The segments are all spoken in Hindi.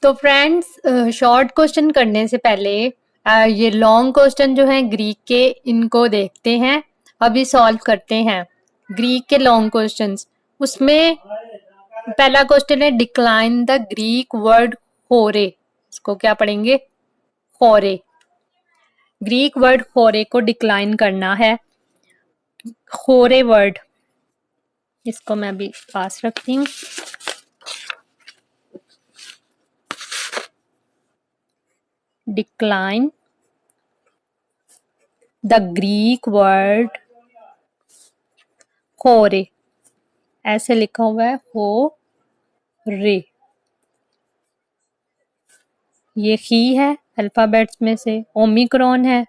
तो फ्रेंड्स, शॉर्ट क्वेश्चन करने से पहले ये लॉन्ग क्वेश्चन जो है ग्रीक के, इनको देखते हैं, अभी सॉल्व करते हैं ग्रीक के लॉन्ग क्वेश्चंस। उसमें पहला क्वेश्चन है, डिक्लाइन द ग्रीक वर्ड होरे। इसको क्या पढ़ेंगे? होरे। ग्रीक वर्ड होरे को डिक्लाइन करना है। होरे वर्ड, इसको मैं अभी पास रखती हूँ। डिक्लाइन द ग्रीक वर्ड होरे, ऐसे लिखा हुआ है हो रे। ये ही है अल्फाबेट्स में से, ओमिक्रॉन है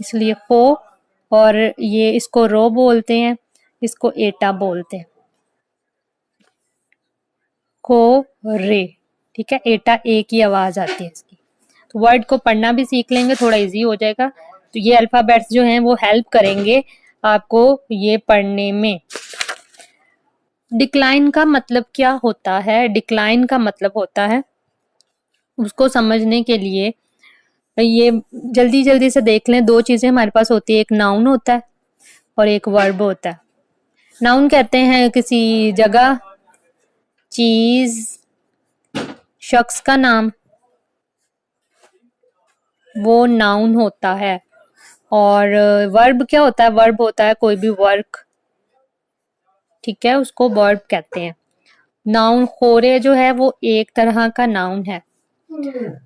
इसलिए हो, और ये इसको रो बोलते हैं, इसको एटा बोलते हैं। को रे, ठीक है, एटा ए की आवाज आती है इसकी। तो वर्ड को पढ़ना भी सीख लेंगे, थोड़ा इजी हो जाएगा। तो ये अल्फाबेट्स जो हैं वो हेल्प करेंगे आपको ये पढ़ने में। डिक्लाइन का मतलब क्या होता है? डिक्लाइन का मतलब होता है, उसको समझने के लिए ये जल्दी जल्दी से देख लें। दो चीजें हमारे पास होती है, एक नाउन होता है और एक वर्ब होता है। नाउन कहते हैं किसी जगह, चीज, शख्स का नाम, वो नाउन होता है। और वर्ब क्या होता है? वर्ब होता है कोई भी वर्क, ठीक है, उसको वर्ब कहते हैं। नाउन होरे जो है वो एक तरह का नाउन है।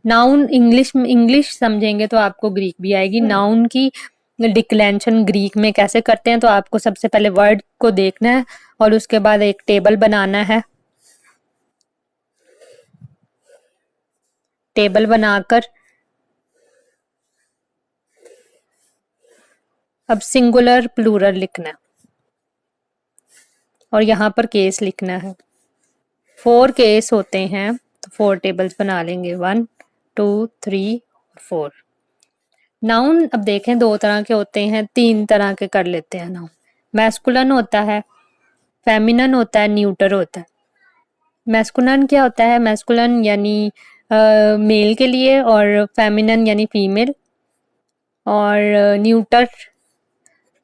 नाउन इंग्लिश समझेंगे तो आपको ग्रीक भी आएगी। नाउन की डिक्लेरेशन ग्रीक में कैसे करते हैं, तो आपको सबसे पहले वर्ड को देखना है और उसके बाद एक टेबल बनाना है। टेबल बनाकर अब सिंगुलर प्लूरल लिखना है और यहाँ पर केस लिखना है। 4 केस होते हैं तो 4 टेबल्स बना लेंगे, 1 2 3 4। नाउन अब देखें दो तरह के होते हैं, 3 तरह के कर लेते हैं नाउन। मैस्कुलन होता है, फेमिनन होता है, न्यूटर होता है। मैस्कुलन क्या होता है? मैस्कुलन यानी मेल के लिए, और फेमिनन यानी फीमेल, और न्यूटर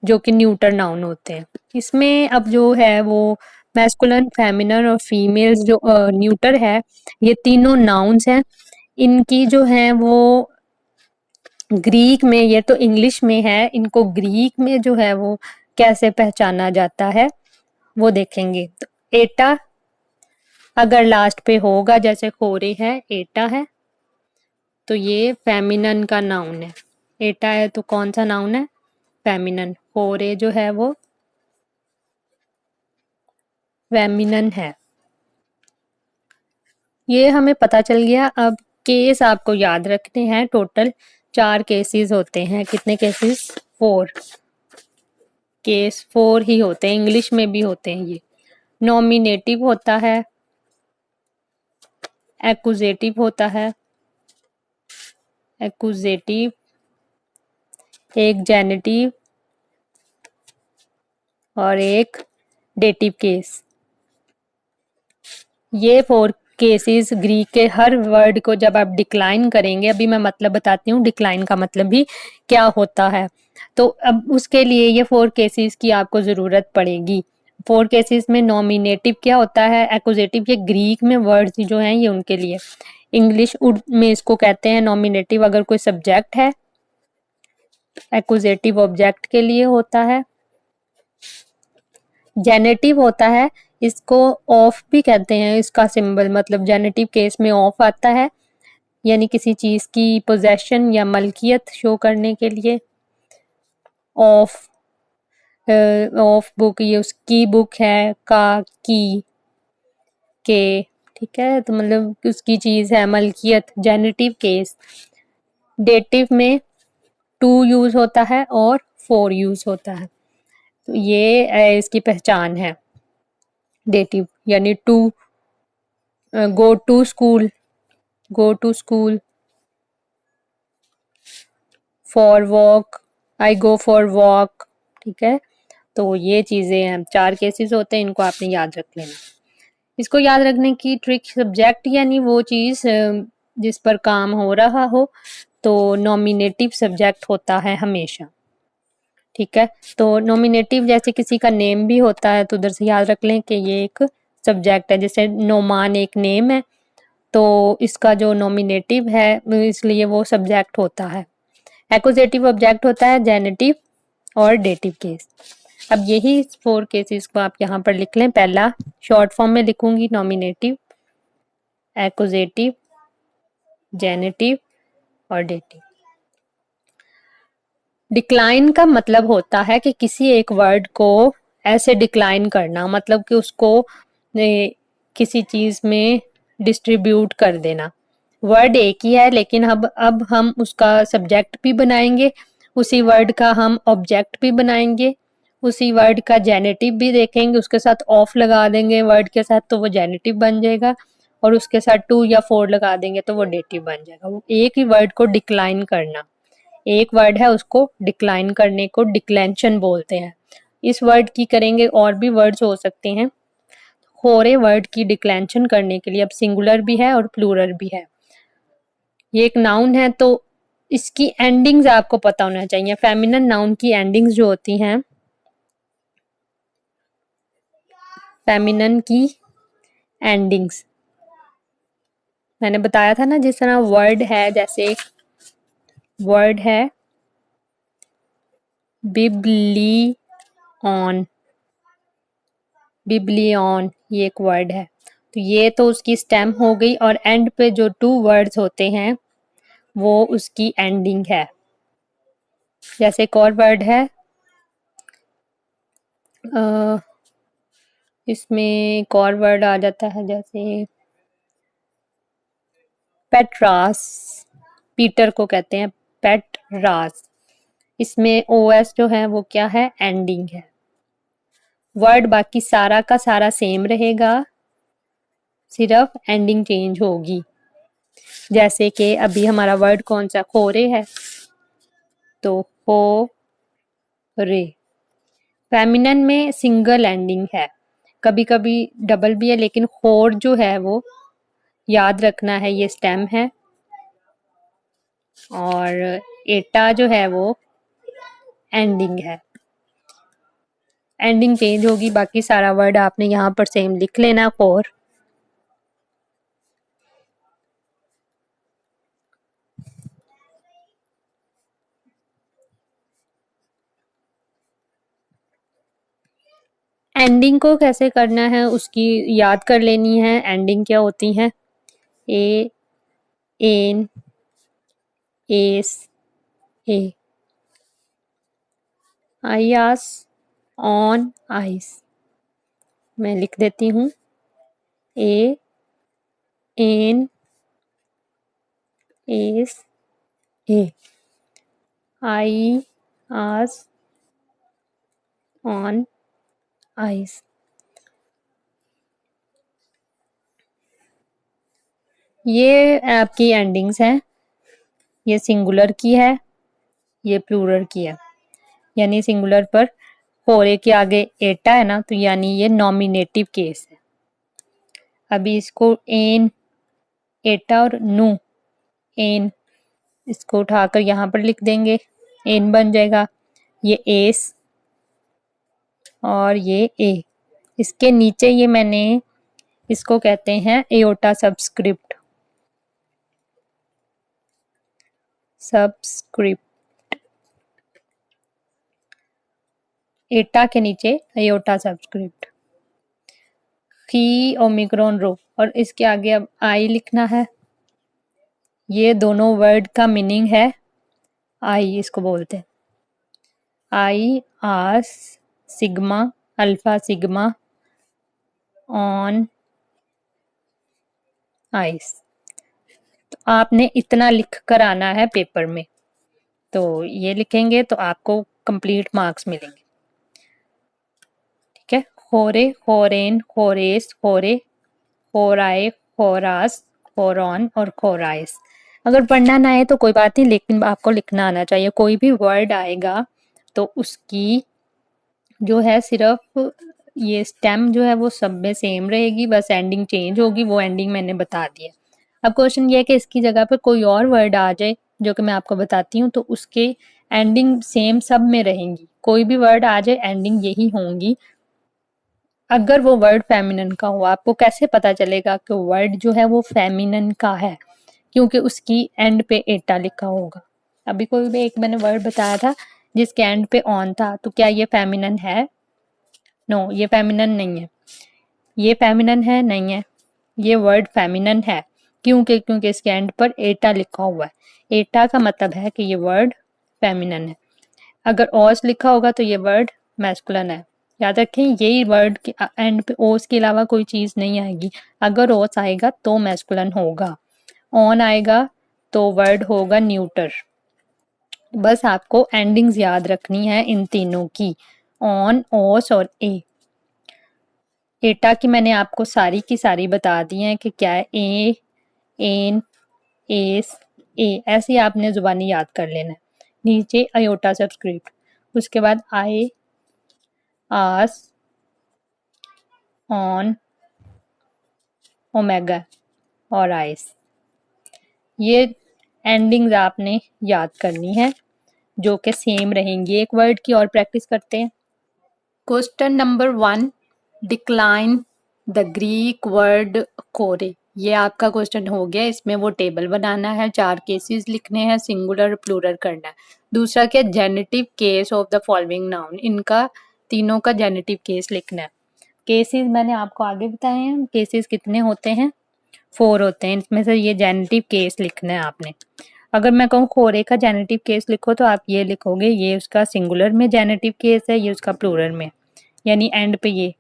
जो कि न्यूटर नाउन होते हैं। इसमें अब जो है वो मैस्कुलन, फेमिनन और फीमेल्स जो न्यूटर है, ये तीनों नाउन्स हैं। इनकी जो है वो ग्रीक में, ये तो इंग्लिश में है, इनको ग्रीक में जो है वो कैसे पहचाना जाता है वो देखेंगे। तो एटा अगर लास्ट पे होगा, जैसे खोरे है, एटा है, तो ये फेमिनन का नाउन है। एटा है तो कौन सा नाउन है? फेमिनन। खोरे जो है वो फेमिनन है। ये हमें पता चल गया। अब केस आपको याद रखने हैं। टोटल 4 केसेस होते हैं। कितने केसेस? 4 केस, 4 ही होते हैं। इंग्लिश में भी होते हैं ये। नॉमिनेटिव होता है, एक्यूजेटिव होता है, एक्यूजेटिव, एक जेनेटिव और एक डेटिव केस। ये 4 केसेस ग्रीक के हर वर्ड को जब आप डिक्लाइन करेंगे, अभी मैं मतलब बताती हूँ डिक्लाइन का मतलब भी क्या होता है। तो अब उसके लिए ये 4 केसेस की आपको जरूरत पड़ेगी। 4 केसेस में नॉमिनेटिव क्या होता है, एक्यूजेटिव, ये ग्रीक में वर्ड्स जो हैं ये उनके लिए। इंग्लिश में इसको कहते हैं नॉमिनेटिव अगर कोई सब्जेक्ट है, एक्यूजेटिव ऑब्जेक्ट के लिए होता है। जेनेटिव होता है, इसको ऑफ भी कहते हैं। इसका सिंबल मतलब जेनेटिव केस में ऑफ आता है, यानी किसी चीज की पोजेशन या मलकियत शो करने के लिए। ऑफ, ऑफ बुक, ये उसकी बुक है, का, की, के, ठीक है, तो मतलब उसकी चीज है, मलकियत, जेनेटिव केस। डेटिव में 2 यूज होता है और 4 यूज होता है। तो ये इसकी पहचान है। डेटिव यानी to, go to school, go to school. For walk, I go for walk, ठीक है। तो ये चीजें हैं, 4 केसेस होते हैं, इनको आपने याद रख लेना। इसको याद रखने की ट्रिक, सब्जेक्ट यानी वो चीज जिस पर काम हो रहा हो, तो नॉमिनेटिव सब्जेक्ट होता है हमेशा। ठीक है, तो नॉमिनेटिव जैसे किसी का नेम भी होता है, तो उधर से याद रख लें कि ये एक सब्जेक्ट है। जैसे नोमान एक नेम है, तो इसका जो नॉमिनेटिव है इसलिए वो सब्जेक्ट होता है। एक्यूजेटिव ऑब्जेक्ट होता है जेनेटिव और डेटिव केस। अब यही 4 केसेस को आप यहाँ पर लिख लें। पहला शॉर्ट फॉर्म में लिखूंगी, नॉमिनेटिव, एक्यूजेटिव, जेनेटिव और डेटिव। डिक्लाइन का मतलब होता है कि किसी एक वर्ड को ऐसे डिक्लाइन करना, मतलब कि उसको किसी चीज में डिस्ट्रीब्यूट कर देना। वर्ड एक ही है, लेकिन अब हम उसका सब्जेक्ट भी बनाएंगे, उसी वर्ड का हम ऑब्जेक्ट भी बनाएंगे, उसी वर्ड का जेनेटिव भी देखेंगे, उसके साथ ऑफ लगा देंगे वर्ड के साथ तो वो जेनेटिव बन जाएगा, और उसके साथ 2 या 4 लगा देंगे तो वो डेटिव बन जाएगा। वो एक ही वर्ड को डिक्लाइन करना, एक वर्ड है उसको डिक्लाइन करने को डिक्लेंशन बोलते हैं। इस वर्ड की करेंगे, और भी वर्ड्स हो सकते हैं। होरे वर्ड की डिक्लेंशन करने के लिए अब सिंगुलर भी है और प्लूरल भी है। ये एक नाउन है, तो इसकी एंडिंग्स आपको पता होना चाहिए। फेमिनिन नाउन की एंडिंग्स जो होती हैं, फेमिनिन की एंडिंग्स मैंने बताया था ना, जिस तरह वर्ड है, जैसे वर्ड है बिब्लियन, बिब्लियन ये एक वर्ड है, तो ये तो उसकी स्टेम हो गई, और एंड पे जो 2 वर्ड्स होते हैं वो उसकी एंडिंग है। जैसे एक और वर्ड है, इसमें एक और वर्ड आ जाता है, जैसे पेट्रास, पीटर को कहते हैं पेट्रास, इसमें ओएस जो है वो क्या है, एंडिंग है। वर्ड बाकी सारा का सारा सेम रहेगा, सिर्फ एंडिंग चेंज होगी। जैसे कि अभी हमारा वर्ड कौन सा, खोरे है, तो हो रे। फेमिनिन में सिंगल एंडिंग है, कभी कभी डबल भी है, लेकिन होर जो है वो याद रखना है, ये स्टेम है, और एटा जो है वो एंडिंग है। एंडिंग चेंज होगी, बाकी सारा वर्ड आपने यहाँ पर सेम लिख लेना। और एंडिंग को कैसे करना है उसकी याद कर लेनी है। एंडिंग क्या होती है, ए, एन, एस, ए, आयास, ऑन, आइस। मैं लिख देती हूँ, A, N, S, A, I, as, on, ice. ये आपकी एंडिंग्स हैं, ये सिंगुलर की है, ये प्लूरल की है। यानी सिंगुलर पर होरे के आगे एटा है ना, तो यानी ये नॉमिनेटिव केस है। अभी इसको एन, एटा और नु, एन, इसको उठाकर यहाँ पर लिख देंगे, एन बन जाएगा। ये एस और ये ए, इसके नीचे ये मैंने, इसको कहते हैं एओटा सबस्क्रिप्ट, सबस्क्रिप्ट, एटा के नीचे एओटा सबस्क्रिप्ट, की ओमिक्रॉन रो, और इसके आगे अब आई लिखना है। ये दोनों वर्ड का मीनिंग है आई, इसको बोलते हैं I, as, sigma, alpha sigma, on, ice. तो आपने इतना लिख कर आना है पेपर में, तो ये लिखेंगे तो आपको कंप्लीट मार्क्स मिलेंगे। ठीक है, होरे, होरेन, होरेस, होरे, होराए, होरास, होरॉन और खोराइस। अगर पढ़ना ना आए तो कोई बात नहीं, लेकिन आपको लिखना आना चाहिए। कोई भी वर्ड आएगा तो उसकी जो है सिर्फ ये स्टेम जो है वो सब में सेम रहेगी, बस एंडिंग चेंज होगी, वो एंडिंग मैंने बता दी है। अब क्वेश्चन ये है कि इसकी जगह पर कोई और वर्ड आ जाए जो कि मैं आपको बताती हूँ, तो उसके एंडिंग सेम सब में रहेंगी। कोई भी वर्ड आ जाए एंडिंग यही होंगी। अगर वो वर्ड फेमिनिन का हो, आपको कैसे पता चलेगा कि वर्ड जो है वो फेमिनिन का है? क्योंकि उसकी एंड पे एटा लिखा होगा। अभी कोई भी एक मैंने वर्ड बताया था जिसके एंड पे ऑन था, तो क्या ये फेमिनिन है? नो, ये फेमिनिन नहीं है। ये फेमिनिन है? नहीं है। ये वर्ड फेमिनिन है। क्योंकि इसके एंड पर एटा लिखा हुआ है। एटा का मतलब है कि ये वर्ड फेमिनिन है। अगर ओस लिखा होगा तो ये वर्ड मैस्कुलिन है। याद रखें, यही वर्ड के एंड पे ओस के अलावा कोई चीज नहीं आएगी। अगर ओस आएगा तो मैस्कुलिन होगा, ऑन आएगा तो वर्ड होगा न्यूटर। बस आपको एंडिंग्स याद रखनी है इन तीनों की, ऑन, ओस और ए। एटा की मैंने आपको सारी की सारी बता दी हैं कि क्या है। ए, एन, एस, ए, ऐसे ही आपने जुबानी याद कर लेना है। नीचे अयोटा सबस्क्रिप्ट, उसके बाद आई, आस, ऑन, ओमेगा और आइस। ये एंडिंग्स आपने याद करनी है जो कि सेम रहेंगी। एक वर्ड की और प्रैक्टिस करते हैं। Question number 1, decline the Greek word कोरे। ये आपका क्वेश्चन हो गया। इसमें वो टेबल बनाना है, 4 केसेस लिखने हैं, सिंगुलर प्लूरल करना है। दूसरा क्या, generative case of the following noun. इनका तीनों का जेनेटिव केस लिखना है। केसेस मैंने आपको आगे बताए हैं। केसेस कितने होते हैं? 4 होते हैं। इसमें से ये जेनेटिव केस लिखना है आपने। अगर मैं कहूँ खोरे का जेनेटिव केस लिखो तो आप ये लिखोगे, ये उसका सिंगुलर में जेनेटिव केस है, ये उसका प्लूरल में, यानी एंड पे ये।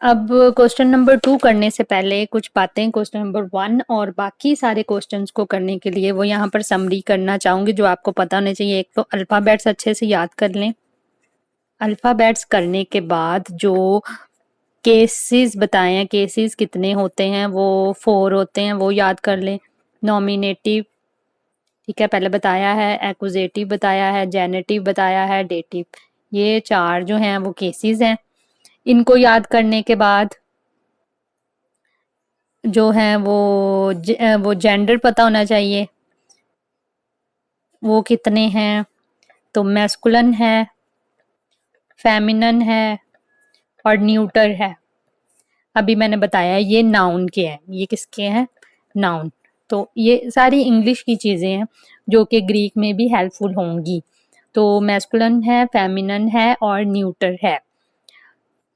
अब क्वेश्चन नंबर 2 करने से पहले कुछ बातें क्वेश्चन नंबर 1 और बाकी सारे क्वेश्चंस को करने के लिए वो यहाँ पर समरी करना चाहूंगी जो आपको पता होने चाहिए। एक तो अल्फाबेट्स अच्छे से याद कर लें। अल्फाबेट्स करने के बाद जो केसेस बताए हैं, केसेस कितने होते हैं, वो 4 होते हैं, वो याद कर लें। नॉमिनेटिव, ठीक है, पहले बताया है। एक्यूजेटिव बताया है, जेनेटिव बताया है, डेटिव। ये 4 जो हैं वो केसेस हैं। इनको याद करने के बाद जो है वो जेंडर पता होना चाहिए, वो कितने हैं। तो मैस्कुलिन है, फेमिनिन है और न्यूटर है। अभी मैंने बताया ये नाउन के हैं। ये किसके हैं? नाउन। तो ये सारी इंग्लिश की चीजें हैं जो कि ग्रीक में भी हेल्पफुल होंगी। तो मैस्कुलिन है, फेमिनिन है और न्यूटर है।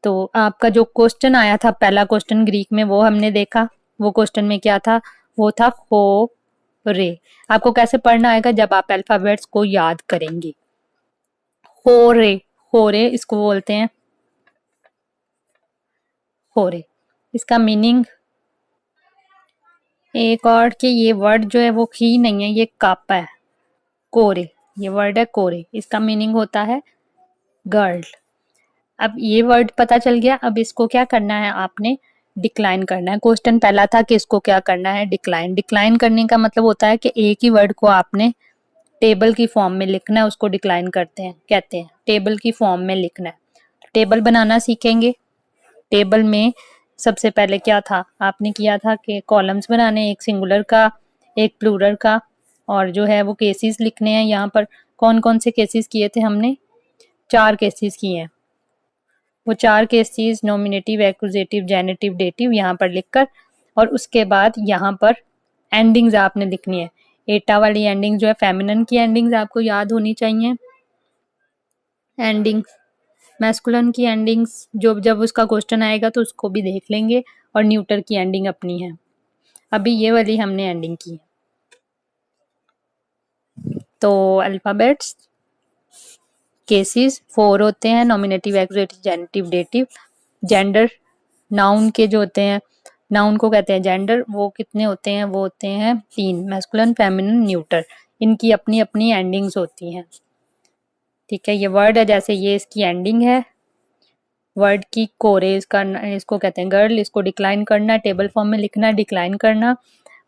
तो आपका जो क्वेश्चन आया था, पहला क्वेश्चन ग्रीक में, वो हमने देखा। वो क्वेश्चन में क्या था? वो था हो रे। आपको कैसे पढ़ना आएगा? जब आप अल्फाबेट्स को याद करेंगे। हो रे, हो रे इसको बोलते हैं हो रे। इसका मीनिंग एक और कि ये वर्ड जो है वो खी नहीं है, ये कापा है। कोरे, ये वर्ड है कोरे, इसका मीनिंग होता है गर्ल। अब ये वर्ड पता चल गया। अब इसको क्या करना है आपने? डिक्लाइन करना है। क्वेश्चन पहला था कि इसको क्या करना है? डिक्लाइन। डिक्लाइन करने का मतलब होता है कि एक ही वर्ड को आपने टेबल की फॉर्म में लिखना है, उसको डिक्लाइन करते हैं, कहते हैं टेबल की फॉर्म में लिखना है। टेबल बनाना सीखेंगे। टेबल में सबसे पहले क्या था? आपने किया था कि कॉलम्स बनाने, एक सिंगुलर का, एक प्लूरल का, और जो है वो केसेस लिखने हैं। यहाँ पर कौन कौन से केसेस किए थे हमने? 4 केसेस किए हैं। वो 4 cases nominative, accusative, generative, dative यहाँ पर लिखकर, और उसके बाद यहाँ पर एंडिंग्स आपने लिखनी है। एटा वाली एंडिंग जो है फेमिनिन की एंडिंग्स आपको याद होनी चाहिए। एंडिंग्स मैस्कुलिन की एंडिंग्स जो जब उसका क्वेश्चन आएगा तो उसको भी देख लेंगे, और न्यूटर की एंडिंग अपनी है। अभी ये वाली हमने एंडिंग की है। तो अल्फाबेट्स केसेस 4 होते हैं, nominative, accusative, generative, dative. Gender noun के जो होते हैं, नाउन को कहते हैं जेंडर, वो कितने होते हैं? वो होते हैं 3, मैस्कुलिन, फेमिनिन, न्यूटर। इनकी अपनी अपनी एंडिंग्स होती हैं। ठीक है, ये वर्ड है, जैसे ये इसकी एंडिंग है वर्ड की कोरे, इसको कहते हैं गर्ल। इसको डिक्लाइन करना, टेबल फॉर्म में लिखना, डिक्लाइन करना,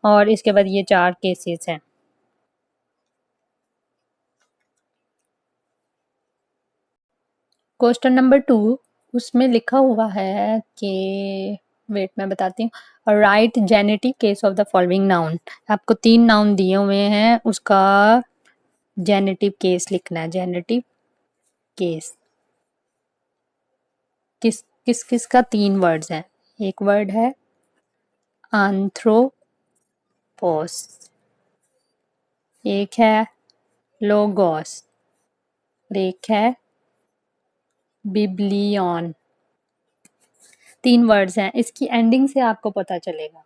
और इसके बाद ये 4 केसेस हैं। क्वेश्चन नंबर 2 उसमें लिखा हुआ है कि वेट मैं बताती हूँ। Right generative case of the following noun. आपको 3 नाउन दिए हुए हैं, उसका जेनेटिव केस लिखना है। जेनेटिव केस किस किस किस का 3 वर्ड्स हैं। एक वर्ड है आंथ्रोपोस, एक है लोगोस, एक है बिब्लियन। 3 वर्ड्स हैं, इसकी एंडिंग से आपको पता चलेगा।